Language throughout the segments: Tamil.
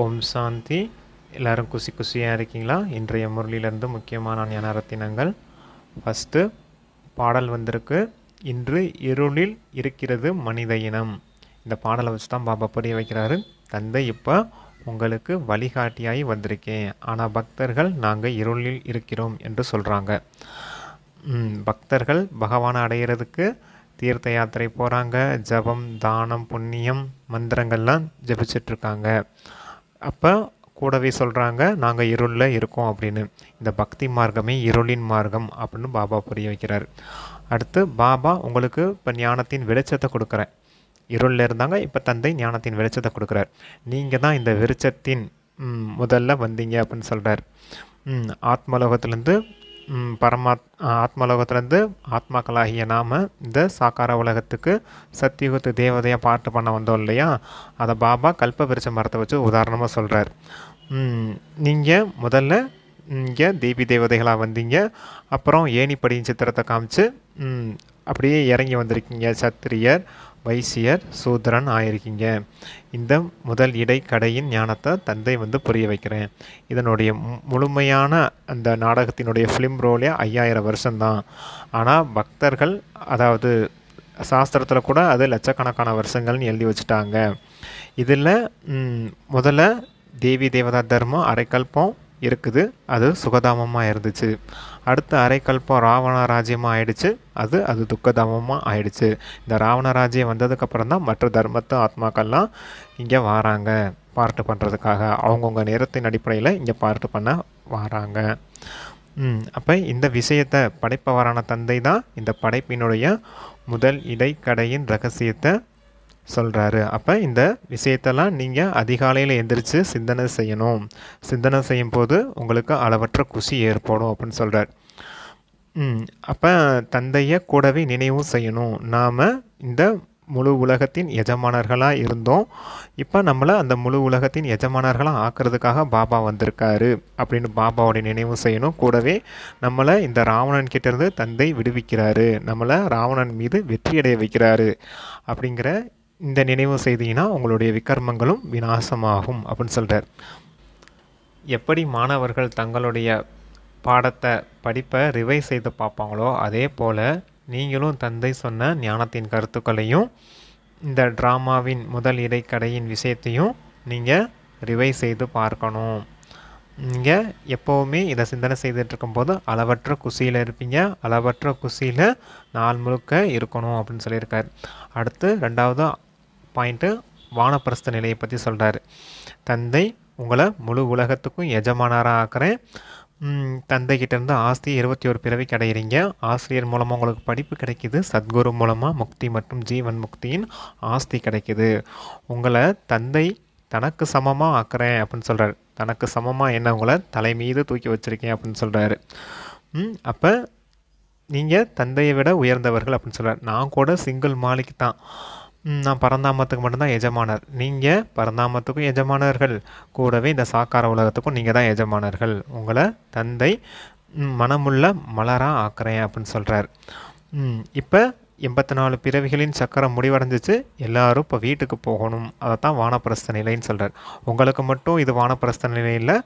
ஓம் சாந்தி. எல்லாரும் குசியாக இருக்கீங்களா? இன்றைய முரளியிலிருந்து முக்கியமான ஞான ரத்தினங்கள். ஃபஸ்ட்டு பாடல் வந்திருக்கு, இன்று இருளில் இருக்கிறது மனித இனம். இந்த பாடலை வச்சு தான் பாபா புரிய வைக்கிறாரு. தந்தை இப்போ உங்களுக்கு வழிகாட்டியாகி வந்திருக்கேன், ஆனால் பக்தர்கள் நாங்கள் இருளில் இருக்கிறோம் என்று சொல்கிறாங்க. பக்தர்கள் பகவானை அடையிறதுக்கு தீர்த்த யாத்திரை போகிறாங்க, ஜபம், தானம், புண்ணியம், மந்திரங்கள்லாம் ஜபிச்சிட்ருக்காங்க. அப்போ கூடவே சொல்கிறாங்க நாங்கள் இருளில் இருக்கோம் அப்படின்னு. இந்த பக்தி மார்க்கமே இருளின் மார்க்கம் அப்படின்னு பாபா புரிய வைக்கிறார். அடுத்து பாபா உங்களுக்கு இப்போ ஞானத்தின் வெளிச்சத்தை கொடுக்குறேன். இருளில் இருந்தாங்க, இப்போ தந்தை ஞானத்தின் வெளிச்சத்தை கொடுக்குறார். நீங்கள் தான் இந்த வெளிச்சத்தின் முதல்ல வந்தீங்க அப்படின்னு சொல்கிறார். ஆத்மலோகத்திலேருந்து ஆத்மலோகத்திலேருந்து ஆத்மாக்களாகிய நாம் இந்த சாக்கார உலகத்துக்கு சத்தியுகத்து தேவதையாக பாட்டு பண்ண வந்தோம் இல்லையா? அதை பாபா கல்ப விருட்ச மரத்தை வச்சு உதாரணமாக சொல்கிறார். நீங்கள் முதல்ல இங்கே தேவி தேவதைகளாக வந்தீங்க, அப்புறம் ஏணிப்படியின் சித்திரத்தை காமிச்சு அப்படியே இறங்கி வந்திருக்கீங்க. சத்திரியர், வைசியர், சூத்திரன் ஆயிருக்கீங்க. இந்த முதல் இடைக்கடையின் ஞானத்தை தந்தை புரிய வைக்கிறேன். இதனுடைய முழுமையான அந்த நாடகத்தினுடைய ஃபிலிம் ரோலே 5000 வருஷம்தான். ஆனால் பக்தர்கள், அதாவது சாஸ்திரத்தில் கூட அது லட்சக்கணக்கான வருஷங்கள்னு எழுதி வச்சுட்டாங்க. இதில் முதல்ல தேவி தேவதா தர்மம் அரைக்கல்பம் இருக்குது, அது சுகதாமமாக இருந்துச்சு. அடுத்த அரைக்கல்பம் ராவண ராஜ்யமாக ஆயிடுச்சு, அது துக்கதாமமாக ஆயிடுச்சு. இந்த ராவண ராஜ்யம் வந்ததுக்கப்புறம் தான் மற்ற தர்மத்து ஆத்மாக்கள்லாம் இங்கே வராங்க பார்ட்டு பண்ணுறதுக்காக. அவங்கவுங்க நேரத்தின் அடிப்படையில் இங்கே பார்ட்டு பண்ண வராங்க. அப்போ இந்த விஷயத்தை படைப்பவரான தந்தை தான் இந்த படைப்பினுடைய முதல் இடைக்கடையின் ரகசியத்தை சொல்கிறாரு. அப்போ இந்த விஷயத்தெல்லாம் நீங்கள் அதிகாலையில் எந்திரிச்சு சிந்தனை செய்யணும். சிந்தனை செய்யும் போது உங்களுக்கு அளவற்ற குஷி ஏற்படும் அப்படின்னு சொல்கிறார். அப்போ தந்தையை கூடவே நினைவும் செய்யணும். நாம் இந்த முழு உலகத்தின் எஜமானர்களாக இருந்தோம், இப்போ நம்மளை அந்த முழு உலகத்தின் எஜமானர்களாக ஆக்கிறதுக்காக பாபா வந்திருக்காரு அப்படின்னு பாபாவோடைய நினைவும் செய்யணும். கூடவே நம்மளை இந்த ராவணன் கிட்டேருந்து தந்தை விடுவிக்கிறாரு, நம்மளை ராவணன் மீது வெற்றியடைய வைக்கிறாரு அப்படிங்கிற இந்த நினைவு செய்தீங்கன்னா உங்களுடைய விகர்மங்களும் விநாசமாகும் அப்படின்னு சொல்கிறார். எப்படி மாணவர்கள் தங்களுடைய பாடத்தை படிப்பை ரிவைஸ் செய்து பார்ப்பாங்களோ, அதே போல் நீங்களும் தந்தை சொன்ன ஞானத்தின் கருத்துக்களையும் இந்த ட்ராமாவின் முதல் இடைக்கடையின் விஷயத்தையும் நீங்கள் ரிவைஸ் செய்து பார்க்கணும். நீங்கள் எப்போவுமே இதை சிந்தனை செய்துட்ருக்கும்போது அளவற்ற குஷியில் இருப்பீங்க. அளவற்ற குஷியில் நாள் முழுக்க இருக்கணும் அப்படின்னு சொல்லியிருக்கார். அடுத்து 2வது பாயிண்ட்டு வானப்பிரஸ்த நிலையை பற்றி சொல்கிறார். தந்தை உங்களை முழு உலகத்துக்கும் எஜமானராக ஆக்குறேன். தந்தைக்கிட்டேருந்து ஆஸ்தி 21 பிறவி கிடையிறீங்க. ஆசிரியர் மூலமாக உங்களுக்கு படிப்பு கிடைக்கிது. சத்குரு மூலமாக முக்தி மற்றும் ஜீவன் முக்தியின் ஆஸ்தி கிடைக்கிது. உங்களை தந்தை தனக்கு சமமாக ஆக்குறேன் அப்படின்னு சொல்கிறார். தனக்கு சமமாக என்ன, உங்களை தலை மீது தூக்கி வச்சுருக்கேன் அப்படின்னு சொல்கிறாரு. அப்போ நீங்கள் தந்தையை விட உயர்ந்தவர்கள் அப்படின்னு சொல்கிறார். நான் கூட சிங்கிள் மாலிக்கு தான், நான் பரந்தாமத்துக்கு மட்டும்தான் எஜமானர். நீங்கள் பரந்தாமத்துக்கும் எஜமானர்கள், கூடவே இந்த சாக்கார உலகத்துக்கும் நீங்கள் தான் எஜமானர்கள். உங்களை தந்தை மனமுள்ள மலராக ஆக்குறேன் அப்படின்னு சொல்கிறார். இப்போ 84 பிறவிகளின் சக்கரம் முடிவடைஞ்சிச்சு, எல்லோரும் இப்போ வீட்டுக்கு போகணும். அதை தான் வானப்பிரஸ்த நிலைன்னு சொல்கிறார். உங்களுக்கு மட்டும் இது வானப்பிரஸ்த நிலை இல்லை,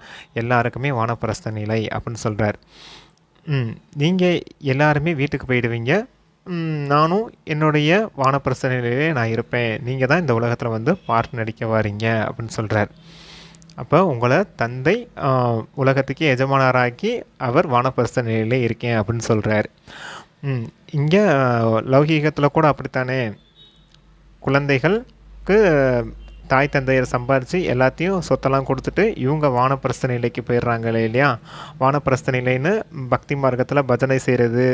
எல்லாருக்குமே வானப்பிரஸ்த நிலை அப்படின்னு சொல்கிறார். நீங்கள் எல்லாருமே வீட்டுக்கு போயிடுவீங்க. நானும் என்னுடைய வானப்பிரஸ்த நிலையிலே நான் இருப்பேன். நீங்கள் தான் இந்த உலகத்தில் பார்ட் நடிக்க வாரீங்க அப்படின்னு சொல்கிறார். அப்போ உங்களை தந்தை உலகத்துக்கு எஜமானராக்கி அவர் வானப்பிரஸ்த நிலையிலே இருக்கேன் அப்படின்னு சொல்கிறார். இங்கே லௌகீகத்தில் கூட அப்படித்தானே, குழந்தைகளுக்கு தாய் தந்தையர் சம்பாரித்து எல்லாத்தையும் சொத்தெல்லாம் கொடுத்துட்டு இவங்க வானப்பிரஸ்த நிலைக்கு போயிடுறாங்களே இல்லையா? வானப்பிரஸ்த நிலைன்னு பக்தி மார்க்கத்தில் பஜனை செய்கிறது,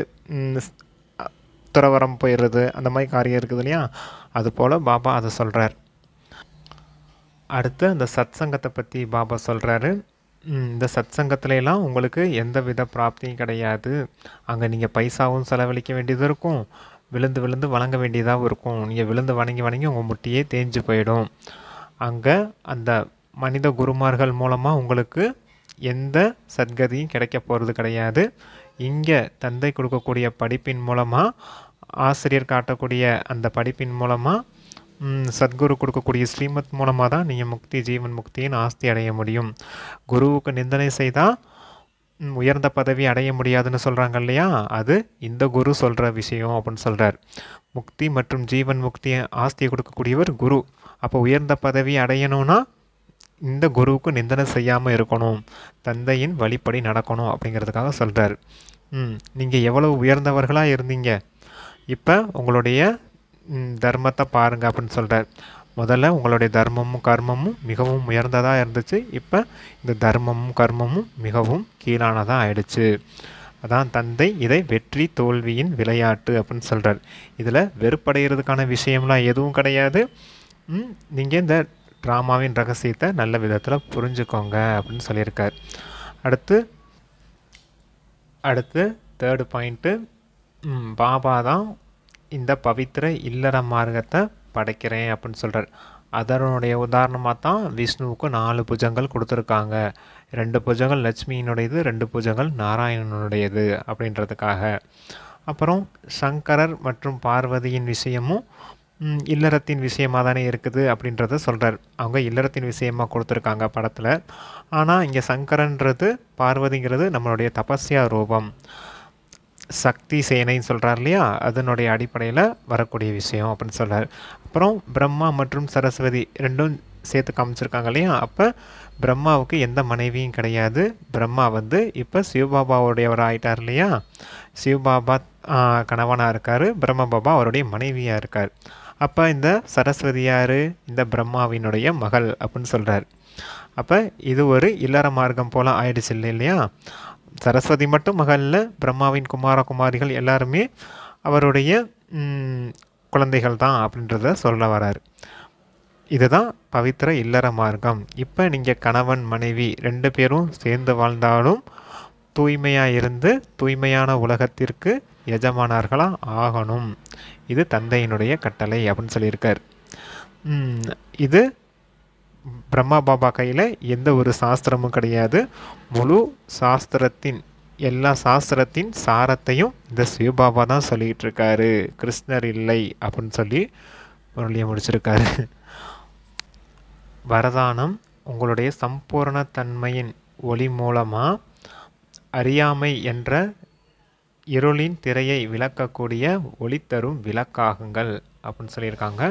துறவரம் போயிடுறது, அந்த மாதிரி காரியம் இருக்குது இல்லையா? அதுபோல் பாபா அதை சொல்கிறார். அடுத்து அந்த சத் சங்கத்தை பற்றி பாபா சொல்கிறாரு. இந்த சத் சங்கத்துலலாம் உங்களுக்கு எந்த வித பிராப்தியும் கிடையாது. அங்கே நீங்கள் பைசாவும் செலவழிக்க வேண்டியது இருக்கும், விழுந்து விழுந்து வணங்க வேண்டியதாகவும் இருக்கும். நீங்கள் விழுந்து வணங்கி வணங்கி உங்கள் முட்டியே தேஞ்சு போயிடும். அங்கே அந்த மனித குருமார்கள் மூலமாக உங்களுக்கு எந்த சத்கதியும் கிடைக்க போகிறது கிடையாது. இங்கே தந்தை கொடுக்கக்கூடிய படிப்பின் மூலமாக, ஆசிரியர் காட்டக்கூடிய அந்த படிப்பின் மூலமாக சத்குரு கொடுக்கக்கூடிய ஸ்ரீமத் மூலமாக தான் நீங்கள் முக்தி ஜீவன் முக்தியின் ஆஸ்தி அடைய முடியும். குருவுக்கு நிந்தனை செய்தால் உயர்ந்த பதவி அடைய முடியாதுன்னு சொல்கிறாங்க இல்லையா, அது இந்த குரு சொல்கிற விஷயம் அப்படின்னு சொல்கிறார். முக்தி மற்றும் ஜீவன் முக்தியை ஆஸ்தியை கொடுக்கக்கூடியவர் குரு. அப்போ உயர்ந்த பதவி அடையணும்னா இந்த குருவுக்கு நிந்தனை செய்யாமல் இருக்கணும், தந்தையின் வழிப்படி நடக்கணும் அப்படிங்கிறதுக்காக சொல்கிறார். நீங்கள் எவ்வளவு உயர்ந்தவர்களாக இருந்தீங்க, இப்போ உங்களுடைய தர்மத்தை பாருங்கள் அப்படின்னு சொல்கிறார். முதல்ல உங்களுடைய தர்மமும் கர்மமும் மிகவும் உயர்ந்ததாக இருந்துச்சு, இப்போ இந்த தர்மமும் கர்மமும் மிகவும் கீழானதாக ஆயிடுச்சு. அதான் தந்தை இதை வெற்றி தோல்வியின் விளையாட்டு அப்படின்னு சொல்கிறார். இதில் வெறுப்படைகிறதுக்கான விஷயம்லாம் எதுவும் கிடையாது. நீங்கள் இந்த ட்ராமாவின் ரகசியத்தை நல்ல விதத்தில் புரிஞ்சுக்கோங்க அப்படின்னு சொல்லியிருக்கார். அடுத்து தேர்டு பாயிண்ட்டு, பாபா தான் இந்த பவித்திர இல்லற மார்க்கத்தை படைக்கிறேன் அப்படின்னு சொல்கிறார். அதனுடைய உதாரணமாக தான் விஷ்ணுவுக்கு 4 புஜங்கள் கொடுத்துருக்காங்க. 2 புஜங்கள் லட்சுமியினுடையது, 2 புஜங்கள் நாராயணனுடையது அப்படின்றதுக்காக. அப்புறம் சங்கரர் மற்றும் பார்வதியின் விஷயமும் இல்லறத்தின் விஷயமாக தானே இருக்குது அப்படின்றத சொல்கிறார். அவங்க இல்லறத்தின் விஷயமாக கொடுத்துருக்காங்க படத்தில். ஆனால் இங்கே சங்கரன்றது பார்வதிங்கிறது நம்மளுடைய தபஸ்யா ரூபம், சக்தி சேனைன்னு சொல்கிறார் இல்லையா, அதனுடைய அடிப்படையில் வரக்கூடிய விஷயம் அப்படின்னு சொல்கிறார். அப்புறம் பிரம்மா மற்றும் சரஸ்வதி ரெண்டும் சேர்த்து காமிச்சிருக்காங்க இல்லையா. அப்போ பிரம்மாவுக்கு எந்த மனைவியும் கிடையாது. பிரம்மா இப்போ சிவபாபாவுடையவர் ஆகிட்டார் இல்லையா. சிவபாபா கணவனாக இருக்கார், பிரம்ம பாபா அவருடைய மனைவியாக இருக்கார். அப்போ இந்த சரஸ்வதி யார், இந்த பிரம்மாவினுடைய மகள் அப்படின்னு சொல்கிறார். அப்போ இது ஒரு இல்லற மார்க்கம் போல் ஆயிடுச்சு இல்லையா. சரஸ்வதி மட்டும் மகளில், பிரம்மாவின் குமாரகுமாரிகள் எல்லாருமே அவருடைய குழந்தைகள் தான் அப்படின்றத சொல்ல வரார். இதுதான் பவித்திர இல்லற மார்க்கம். இப்போ நீங்கள் கணவன் மனைவி 2 பேரும் சேர்ந்து வாழ்ந்தாலும் தூய்மையாக இருந்து தூய்மையான உலகத்திற்கு எஜமானர்களாக ஆகணும். இது தந்தையினுடைய கட்டளை அப்படின்னு சொல்லியிருக்கார். இது பிரம்மா பாபா கையில் எந்த ஒரு சாஸ்திரமும் கிடையாது. முழு சாஸ்திரத்தின் எல்லா சாஸ்திரத்தின் சாரத்தையும் இந்த சிவபாபா தான் சொல்லிக்கிட்டு இருக்காரு, கிருஷ்ணர் இல்லை அப்படின்னு சொல்லி முரளியை முடிச்சிருக்காரு. வரதானம், உங்களுடைய சம்பூர்ண தன்மையின் ஒளி மூலமாக அறியாமை என்ற இருளின் திரையை விளக்கக்கூடிய ஒளி தரும் விளக்காகுங்கள் அப்படின்னு சொல்லியிருக்காங்க.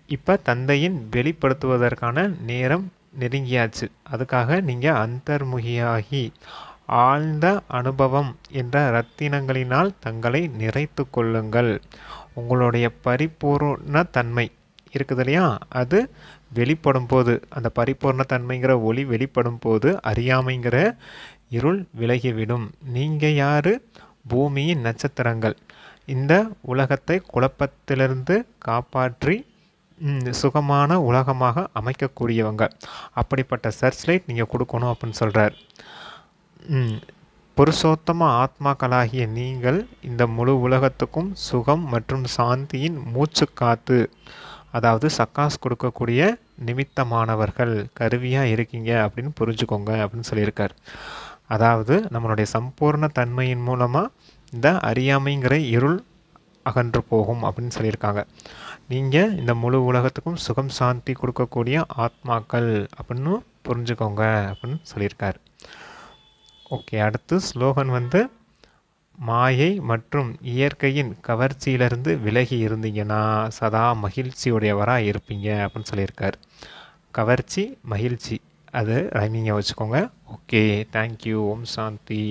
இப்போ தந்தையின் வெளிப்படுத்துவதற்கான நேரம் நெருங்கியாச்சு. அதுக்காக நீங்கள் அந்தர்முகியாகி ஆழ்ந்த அனுபவம் என்ற ரத்தினங்களினால் தங்களை நிறைத்து கொள்ளுங்கள். உங்களுடைய பரிபூர்ண தன்மை இருக்குது இல்லையா, அது வெளிப்படும் போது, அந்த பரிபூர்ண தன்மைங்கிற ஒளி வெளிப்படும் போது அறியாமைங்கிற இருள் விலகிவிடும். நீங்கள் யார்? பூமியின் நட்சத்திரங்கள். இந்த உலகத்தை குழப்பத்திலிருந்து காப்பாற்றி சுகமான உலகமாக அமைக்கக்கூடியவங்க. அப்படிப்பட்ட சர்ச் லைட் நீங்கள் கொடுக்கணும் அப்படின்னு சொல்கிறார். புருஷோத்தம ஆத்மாக்களாகிய நீங்கள் இந்த முழு உலகத்துக்கும் சுகம் மற்றும் சாந்தியின் மூச்சு காத்து, அதாவது சக்காஸ் கொடுக்கக்கூடிய நிமித்தமானவர்கள், கருவியாக இருக்கீங்க அப்படின்னு புரிஞ்சுக்கோங்க அப்படின்னு சொல்லியிருக்கார். அதாவது நம்மளுடைய சம்பூர்ண தன்மையின் மூலமாக இந்த அறியாமைங்கிற இருள் அகன்று போகும் அப்படின்னு சொல்லியிருக்காங்க. நீங்கள் இந்த முழு உலகத்துக்கும் சுகம் சாந்தி கொடுக்கக்கூடிய ஆத்மாக்கள் அப்படின்னு புரிஞ்சுக்கோங்க அப்படின்னு சொல்லியிருக்கார். ஓகே, அடுத்து ஸ்லோகன் மாயை மற்றும் இயற்கையின் கவர்ச்சியிலிருந்து விலகி இருந்தீங்கன்னா சதா மகிழ்ச்சியுடையவராக இருப்பீங்க அப்படின்னு சொல்லியிருக்கார். கவர்ச்சி, மகிழ்ச்சி, அது ரைமிங்கை வச்சுக்கோங்க. Okay, thank you. ஓம் சாந்தி.